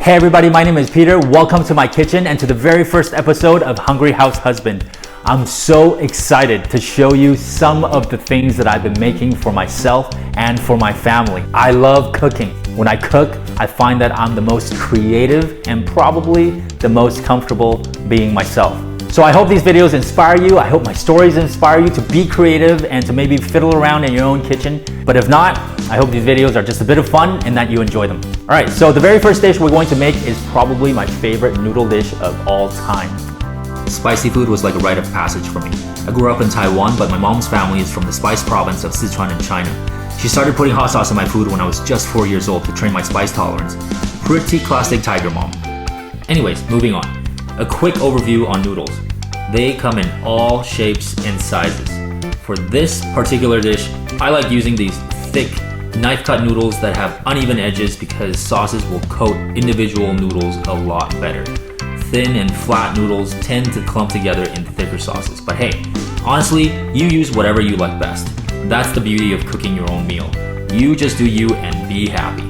Hey everybody, my name is Peter. Welcome to my kitchen and to the very first episode of Hungry House Husband. I'm so excited to show you some of the things that I've been making for myself and for my family. I love cooking. When I cook, I find that I'm the most creative and probably the most comfortable being myself. So I hope these videos inspire you. I hope my stories inspire you to be creative and to maybe fiddle around in your own kitchen. But if not, I hope these videos are just a bit of fun and that you enjoy them. All right, so the very first dish we're going to make is probably my favorite noodle dish of all time. Spicy food was like a rite of passage for me. I grew up in Taiwan, but my mom's family is from the spice province of Sichuan in China. She started putting hot sauce in my food when I was just 4 years old to train my spice tolerance. Pretty classic tiger mom. Anyways, moving on. A quick overview on noodles. They come in all shapes and sizes. For this particular dish, I like using these thick, knife-cut noodles that have uneven edges because sauces will coat individual noodles a lot better. Thin and flat noodles tend to clump together in thicker sauces. But hey, honestly, you use whatever you like best. That's the beauty of cooking your own meal. You just do you and be happy.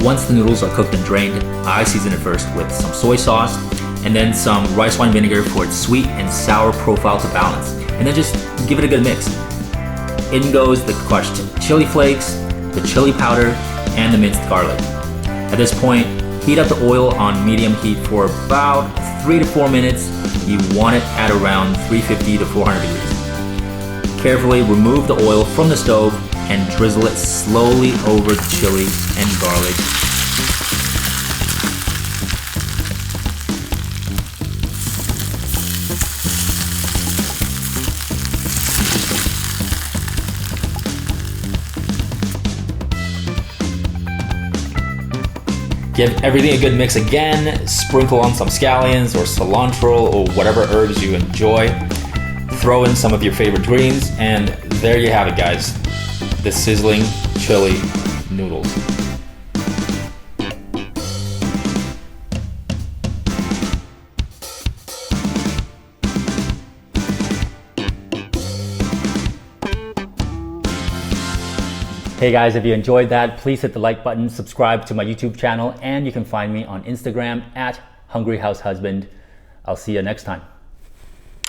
Once the noodles are cooked and drained, I season it first with some soy sauce and then some rice wine vinegar for its sweet and sour profile to balance. And then just give it a good mix. In goes the crushed chili flakes, the chili powder, and the minced garlic. At this point, heat up the oil on medium heat for about 3 to 4 minutes. You want it at around 350 to 400 degrees. Carefully remove the oil from the stove and drizzle it slowly over the chili and garlic. Give everything a good mix again, sprinkle on some scallions or cilantro or whatever herbs you enjoy. Throw in some of your favorite greens, and there you have it, guys. The sizzling chili noodles. Hey guys, if you enjoyed that, please hit the like button, subscribe to my YouTube channel, and you can find me on Instagram at Hungry House Husband. I'll see you next time.